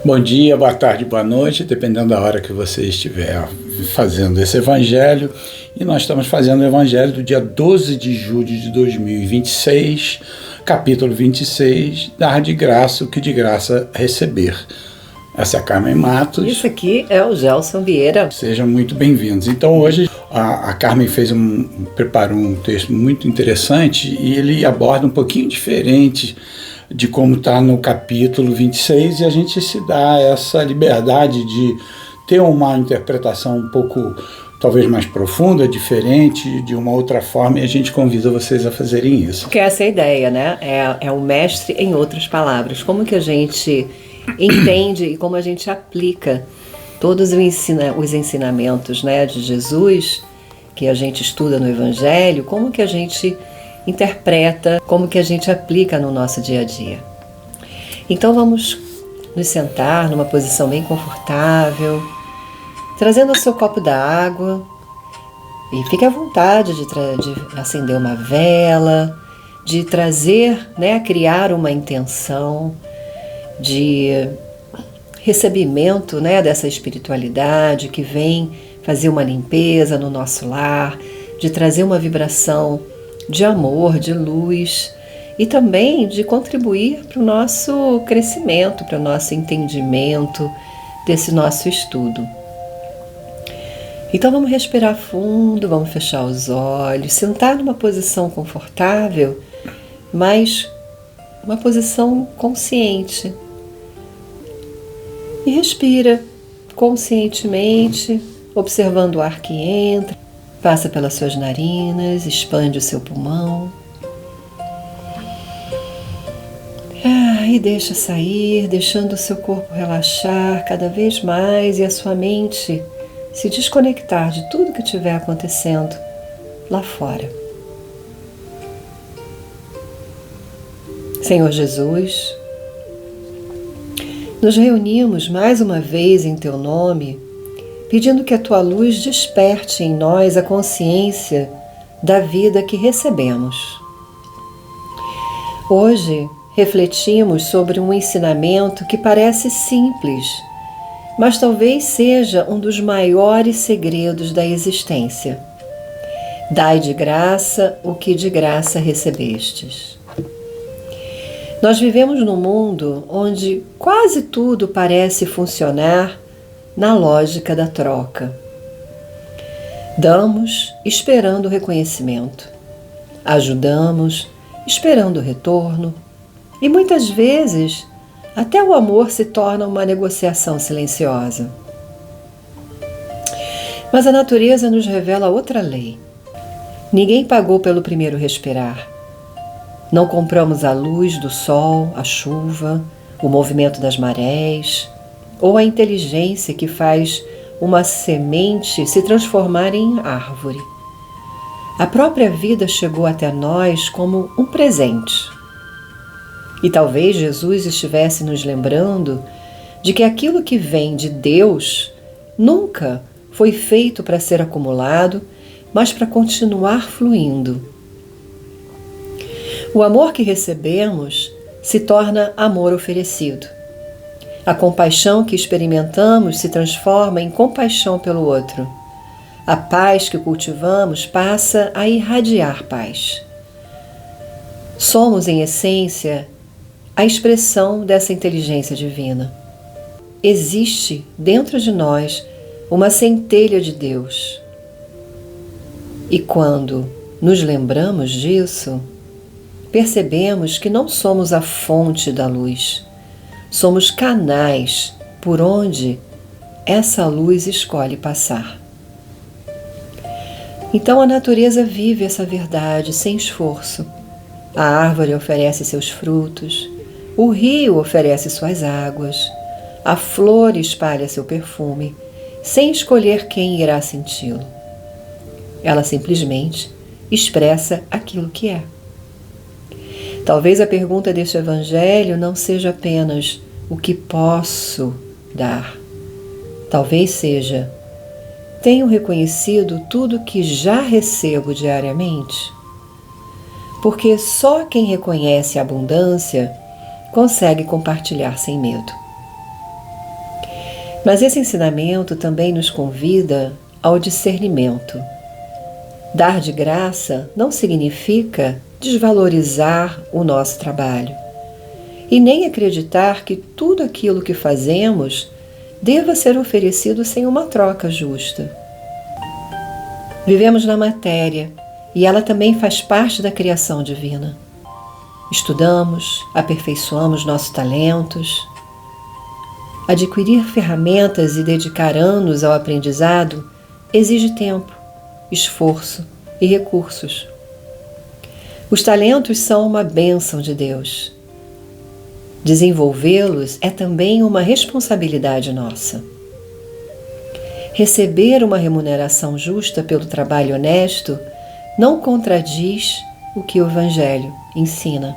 Bom dia, boa tarde, boa noite, dependendo da hora que você estiver fazendo esse evangelho. E nós estamos fazendo o evangelho do dia 12 de julho de 2026, capítulo 26, dar de graça o que de graça receber. Essa é a Carmen Matos. Isso aqui é o Gelson Vieira. Sejam muito bem-vindos. Então hoje a Carmen preparou um texto muito interessante e ele aborda um pouquinho diferente de como está no capítulo 26, e a gente se dá essa liberdade de ter uma interpretação um pouco, talvez mais profunda, diferente, de uma outra forma, e a gente convida vocês a fazerem isso. Porque essa é a ideia, né? É o mestre em outras palavras. Como que a gente entende e como a gente aplica todos os ensinamentos, né, de Jesus, que a gente estuda no Evangelho, como que a gente interpreta, como que a gente aplica no nosso dia a dia. Então vamos nos sentar numa posição bem confortável, trazendo o seu copo d'água, e fique à vontade de acender uma vela, de trazer, né, criar uma intenção de recebimento, né, dessa espiritualidade que vem fazer uma limpeza no nosso lar, de trazer uma vibração de amor, de luz, e também de contribuir para o nosso crescimento, para o nosso entendimento desse nosso estudo. Então vamos respirar fundo, vamos fechar os olhos, sentar numa posição confortável, mas uma posição consciente. E respira conscientemente, observando o ar que entra, passa pelas suas narinas, expande o seu pulmão. E deixa sair, deixando o seu corpo relaxar cada vez mais e a sua mente se desconectar de tudo que estiver acontecendo lá fora. Senhor Jesus, nos reunimos mais uma vez em Teu nome, pedindo que a Tua luz desperte em nós a consciência da vida que recebemos. Hoje refletimos sobre um ensinamento que parece simples, mas talvez seja um dos maiores segredos da existência. Dai de graça o que de graça recebestes. Nós vivemos num mundo onde quase tudo parece funcionar na lógica da troca. Damos esperando o reconhecimento. Ajudamos esperando o retorno. E muitas vezes até o amor se torna uma negociação silenciosa. Mas a natureza nos revela outra lei. Ninguém pagou pelo primeiro respirar. Não compramos a luz do sol, a chuva, o movimento das marés, ou a inteligência que faz uma semente se transformar em árvore. A própria vida chegou até nós como um presente. E talvez Jesus estivesse nos lembrando de que aquilo que vem de Deus nunca foi feito para ser acumulado, mas para continuar fluindo. O amor que recebemos se torna amor oferecido. A compaixão que experimentamos se transforma em compaixão pelo outro. A paz que cultivamos passa a irradiar paz. Somos, em essência, a expressão dessa inteligência divina. Existe dentro de nós uma centelha de Deus. E quando nos lembramos disso, percebemos que não somos a fonte da luz, somos canais por onde essa luz escolhe passar. Então a natureza vive essa verdade sem esforço. A árvore oferece seus frutos, o rio oferece suas águas, a flor espalha seu perfume, sem escolher quem irá senti-lo. Ela simplesmente expressa aquilo que é. Talvez a pergunta deste evangelho não seja apenas o que posso dar. Talvez seja: tenho reconhecido tudo que já recebo diariamente? Porque só quem reconhece a abundância consegue compartilhar sem medo. Mas esse ensinamento também nos convida ao discernimento. Dar de graça não significa desvalorizar o nosso trabalho e nem acreditar que tudo aquilo que fazemos deva ser oferecido sem uma troca justa. Vivemos na matéria e ela também faz parte da criação divina. Estudamos, aperfeiçoamos nossos talentos. Adquirir ferramentas e dedicar anos ao aprendizado exige tempo, esforço e recursos. Os talentos são uma bênção de Deus. Desenvolvê-los é também uma responsabilidade nossa. Receber uma remuneração justa pelo trabalho honesto não contradiz o que o Evangelho ensina.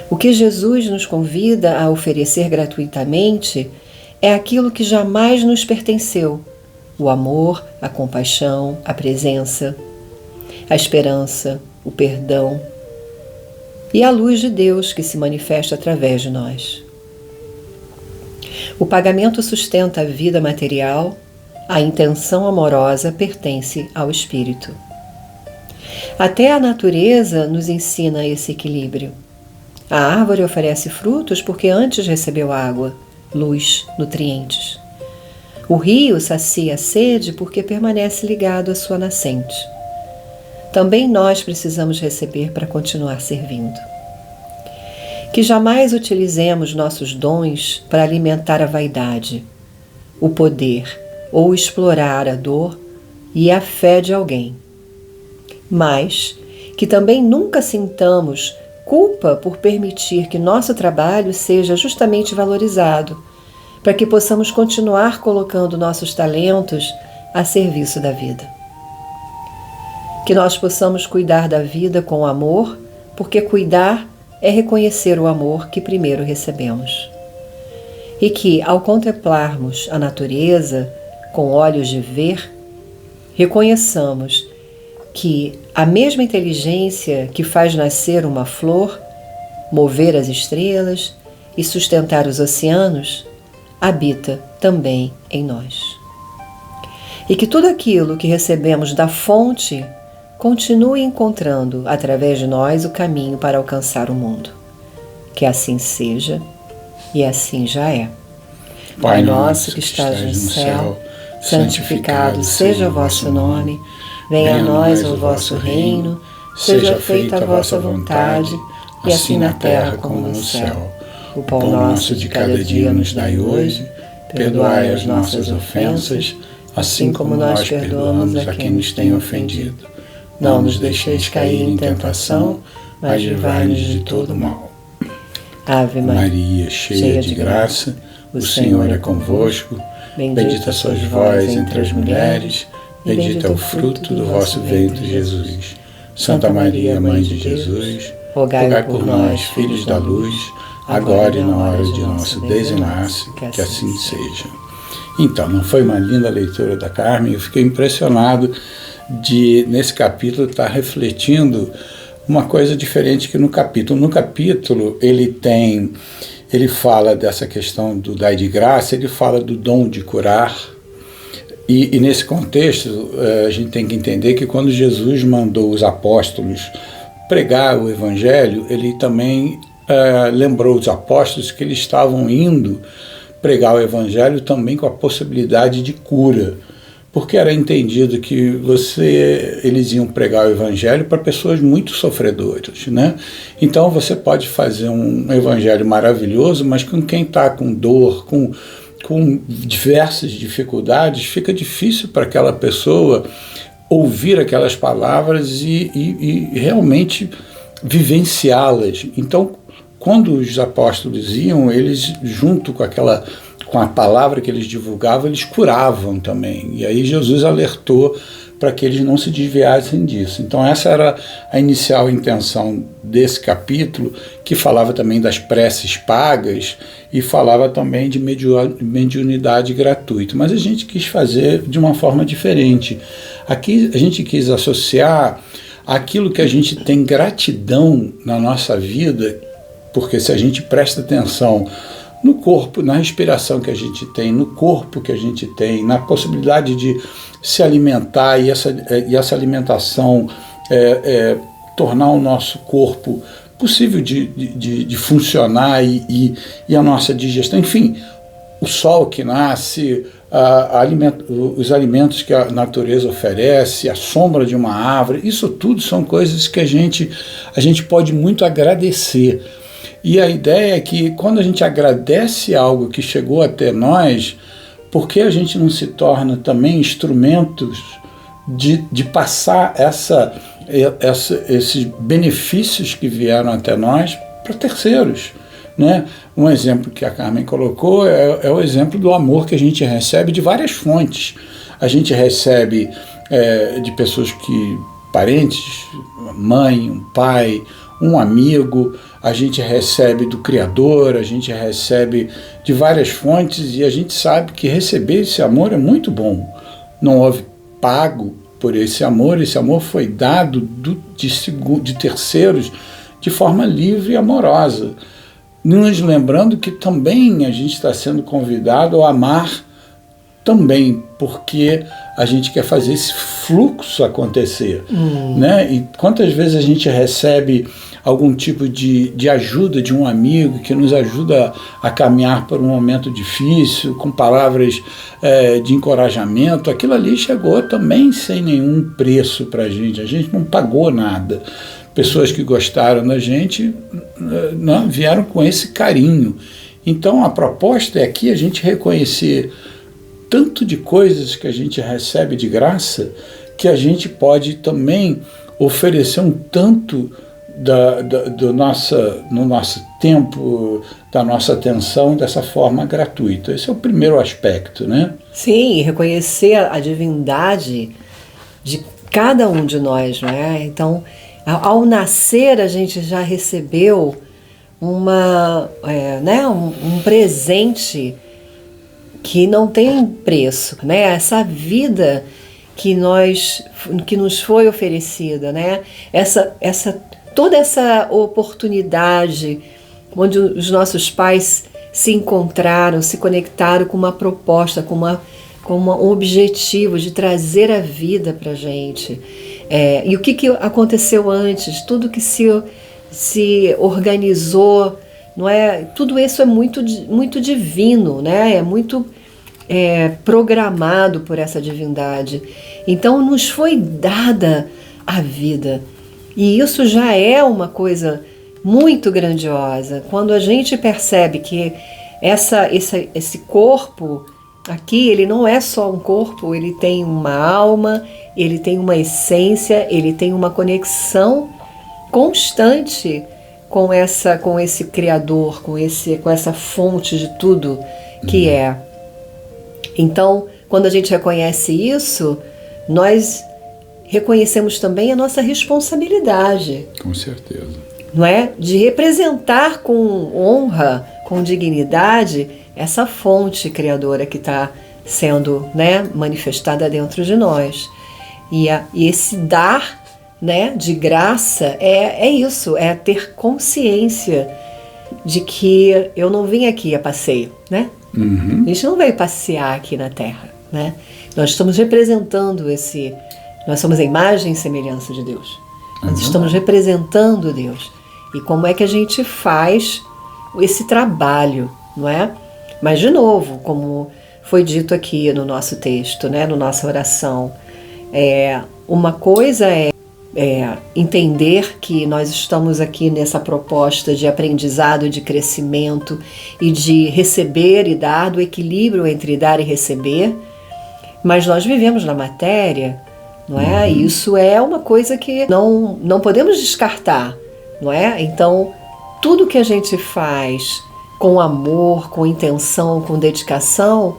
O que Jesus nos convida a oferecer gratuitamente é aquilo que jamais nos pertenceu: o amor, a compaixão, a presença, a esperança, o perdão e a luz de Deus que se manifesta através de nós. O pagamento sustenta a vida material, a intenção amorosa pertence ao espírito. Até a natureza nos ensina esse equilíbrio. A árvore oferece frutos porque antes recebeu água, luz, nutrientes. O rio sacia a sede porque permanece ligado à sua nascente. Também nós precisamos receber para continuar servindo. Que jamais utilizemos nossos dons para alimentar a vaidade, o poder ou explorar a dor e a fé de alguém. Mas que também nunca sintamos culpa por permitir que nosso trabalho seja justamente valorizado, para que possamos continuar colocando nossos talentos a serviço da vida. Que nós possamos cuidar da vida com amor, porque cuidar é reconhecer o amor que primeiro recebemos. E que, ao contemplarmos a natureza com olhos de ver, reconheçamos que a mesma inteligência que faz nascer uma flor, mover as estrelas e sustentar os oceanos, habita também em nós. E que tudo aquilo que recebemos da fonte continue encontrando através de nós o caminho para alcançar o mundo. Que assim seja e assim já é. Pai nosso que estás no céu, santificado seja o vosso nome. Venha a nós o vosso reino, seja feita a vossa vontade, e assim na terra como no céu. O pão nosso de cada dia nos dai hoje, perdoai as nossas ofensas, assim como nós perdoamos a quem nos tem ofendido. Não nos deixeis cair em tentação, mas livrai-nos de todo mal. Ave Maria, cheia de graça, o Senhor é convosco. Bendita sois vós entre as mulheres, bendito é o fruto do vosso ventre, Jesus. Santa Maria, Mãe de Jesus, rogai por nós, filhos da luz, agora e na hora de nosso desenlace, que assim seja. Então, não foi uma linda leitura da Carmen? Eu fiquei impressionado de, nesse capítulo, estar refletindo uma coisa diferente que no capítulo. No capítulo, ele fala dessa questão do dai de graça, ele fala do dom de curar. E nesse contexto, a gente tem que entender que quando Jesus mandou os apóstolos pregar o Evangelho, ele também lembrou os apóstolos que eles estavam indo pregar o Evangelho também com a possibilidade de cura, porque era entendido que eles iam pregar o Evangelho para pessoas muito sofredoras, né? Então você pode fazer um Evangelho maravilhoso, mas com quem está com dor, com diversas dificuldades, fica difícil para aquela pessoa ouvir aquelas palavras e realmente vivenciá-las. Então, quando os apóstolos iam, eles, junto com a palavra que eles divulgavam, eles curavam também. E aí Jesus alertou para que eles não se desviassem disso. Então essa era a inicial intenção desse capítulo, que falava também das preces pagas e falava também de mediunidade gratuita. Mas a gente quis fazer de uma forma diferente. Aqui a gente quis associar aquilo que a gente tem gratidão na nossa vida, porque se a gente presta atenção no corpo, na respiração que a gente tem, no corpo que a gente tem, na possibilidade de se alimentar e essa alimentação tornar o nosso corpo possível de funcionar e a nossa digestão, enfim, o sol que nasce, os alimentos que a natureza oferece, a sombra de uma árvore, isso tudo são coisas que a gente pode muito agradecer. E a ideia é que quando a gente agradece algo que chegou até nós, por que a gente não se torna também instrumentos de passar esses benefícios que vieram até nós para terceiros, né? Um exemplo que a Carmen colocou é o exemplo do amor que a gente recebe de várias fontes. A gente recebe de pessoas parentes, mãe, um pai, um amigo, a gente recebe do Criador, a gente recebe de várias fontes e a gente sabe que receber esse amor é muito bom. Não houve pago por esse amor foi dado de terceiros de forma livre e amorosa. Nos lembrando que também a gente está sendo convidado a amar também, porque a gente quer fazer esse fluxo acontecer. Né? E quantas vezes a gente recebe algum tipo de ajuda de um amigo que nos ajuda a caminhar por um momento difícil, com palavras de encorajamento, aquilo ali chegou também sem nenhum preço para a gente não pagou nada. Pessoas que gostaram da gente vieram com esse carinho. Então a proposta é aqui a gente reconhecer tanto de coisas que a gente recebe de graça, que a gente pode também oferecer um tanto no nosso tempo, da nossa atenção, dessa forma gratuita. Esse é o primeiro aspecto, né? Sim, reconhecer a divindade de cada um de nós, né? Então, ao nascer, a gente já recebeu um presente que não tem preço, né? Essa vida que nos foi oferecida, né? Toda essa oportunidade onde os nossos pais se encontraram, se conectaram com uma proposta, com um objetivo de trazer a vida para a gente. E o que aconteceu antes, tudo que se organizou, não é? Tudo isso é muito, muito divino, né? É muito programado por essa divindade. Então nos foi dada a vida. E isso já é uma muito grandiosa. Quando a gente percebe que esse corpo aqui, ele não é só um corpo, ele tem uma alma, ele tem uma essência, ele tem uma conexão constante com esse Criador, com essa fonte de tudo que é. Então, quando a gente reconhece isso, nós reconhecemos também a nossa responsabilidade. Com certeza. Não é? De representar com honra, com dignidade, essa fonte criadora que está sendo, né, manifestada dentro de nós. E esse dar, né, de graça é isso, é ter consciência de que eu não vim aqui a passeio, né? A gente não veio passear aqui na Terra, né? Nós estamos representando nós somos a imagem e semelhança de Deus. Nós estamos representando Deus. E como é que a gente faz esse trabalho, não é? Mas, de novo, como foi dito aqui no nosso texto, né, na nossa oração, uma coisa é entender que nós estamos aqui nessa proposta de aprendizado, de crescimento e de receber e dar, do equilíbrio entre dar e receber, mas nós vivemos na matéria, não é? E isso é uma coisa que não podemos descartar, não é? Então, tudo que a gente faz com amor, com intenção, com dedicação,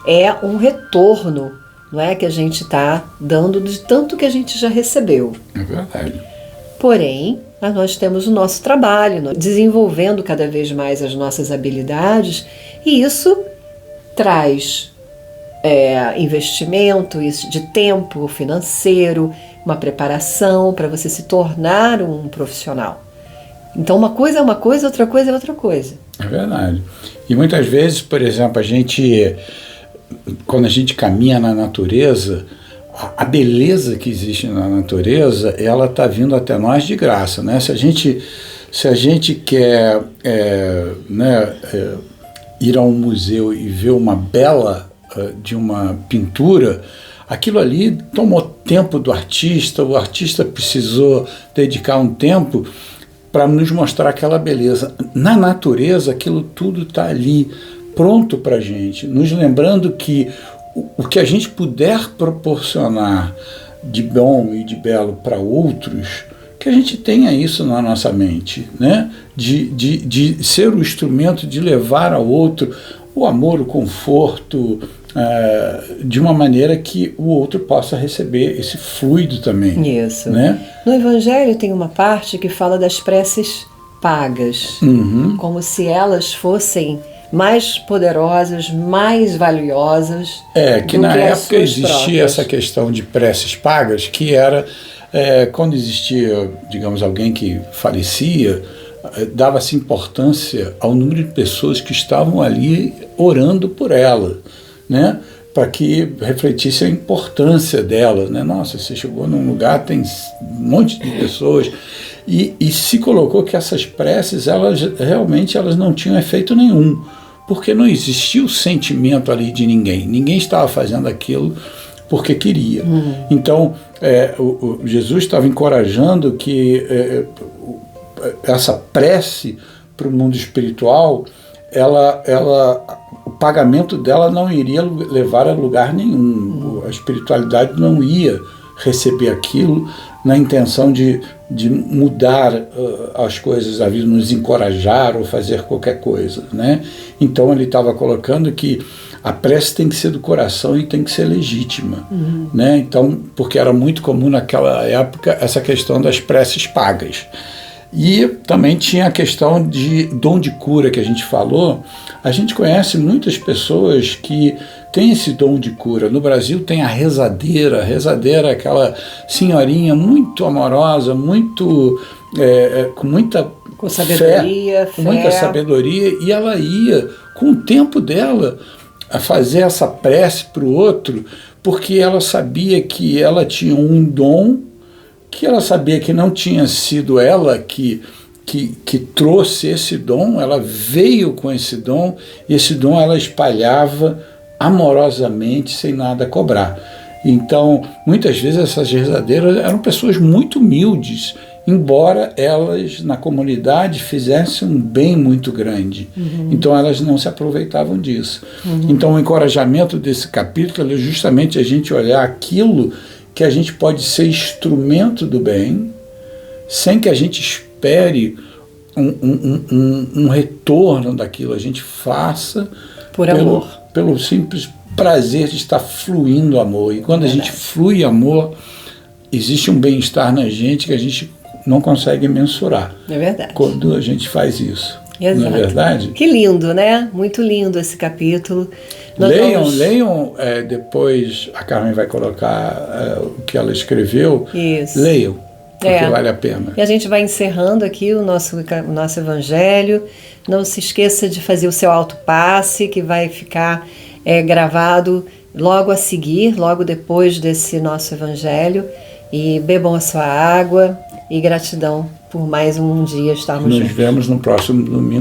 é um retorno, não é, que a gente está dando de tanto que a gente já recebeu. É verdade. Porém, nós temos o nosso trabalho, desenvolvendo cada vez mais as nossas habilidades, e isso traz investimento de tempo financeiro, uma preparação para você se tornar um profissional. Então uma coisa é uma coisa, outra coisa é outra coisa. É verdade. E muitas vezes, por exemplo, quando a gente caminha na natureza, a beleza que existe na natureza, ela está vindo até nós de graça, né? Se a gente quer ir a um museu e ver uma bela de uma pintura, aquilo ali tomou tempo do artista, o artista precisou dedicar um tempo para nos mostrar aquela beleza. Na natureza, aquilo tudo está ali, pronto para a gente, nos lembrando que o que a gente puder proporcionar de bom e de belo para outros, que a gente tenha isso na nossa mente, né? De ser o instrumento de levar ao outro o amor, o conforto, de uma maneira que o outro possa receber esse fluido também. Isso. Né? No Evangelho tem uma parte que fala das preces pagas, como se elas fossem mais poderosas, mais valiosas. Que na época existia essa questão de preces pagas, que era quando existia, digamos, alguém que falecia, dava-se importância ao número de pessoas que estavam ali orando por ela, né? Para que refletisse a importância dela, né? Nossa, você chegou num lugar, tem um monte de pessoas, e se colocou que essas preces, realmente não tinham efeito nenhum, porque não existia o sentimento ali de ninguém estava fazendo aquilo porque queria. Então, Jesus estava encorajando que essa prece para o mundo espiritual, o pagamento dela não iria levar a lugar nenhum. A espiritualidade não ia receber aquilo na intenção de mudar as coisas da vida, nos encorajar ou fazer qualquer coisa, né? Então ele estava colocando que a prece tem que ser do coração e tem que ser legítima, né? Então, porque era muito comum naquela época essa questão das preces pagas. E também tinha a questão de dom de cura que a gente falou. A gente conhece muitas pessoas que têm esse dom de cura. No Brasil tem a rezadeira. A rezadeira é aquela senhorinha muito amorosa, com muita sabedoria, fé, com muita sabedoria, e ela ia, com o tempo dela, a fazer essa prece para o outro, porque ela sabia que ela tinha um dom, que ela sabia que não tinha sido ela que trouxe esse dom, ela veio com esse dom, e esse dom ela espalhava amorosamente, sem nada cobrar. Então, muitas vezes essas rezadeiras eram pessoas muito humildes, embora elas na comunidade fizessem um bem muito grande. Então elas não se aproveitavam disso. Então o encorajamento desse capítulo é justamente a gente olhar aquilo que a gente pode ser instrumento do bem, sem que a gente espere um retorno daquilo. A gente faça por amor, pelo simples prazer de estar fluindo amor. E quando a gente flui amor, existe um bem-estar na gente que a gente não consegue mensurar. É verdade. Quando a gente faz isso. Exato. Não é verdade? Que lindo, né? Muito lindo esse capítulo. Leiam, depois a Carmen vai colocar o que ela escreveu. Isso. Leiam, porque vale a pena. E a gente vai encerrando aqui o nosso evangelho. Não se esqueça de fazer o seu autopasse, que vai ficar gravado logo a seguir, logo depois desse nosso evangelho. E bebam a sua água, e gratidão por mais um dia estarmos juntos. Nos vemos no próximo domingo.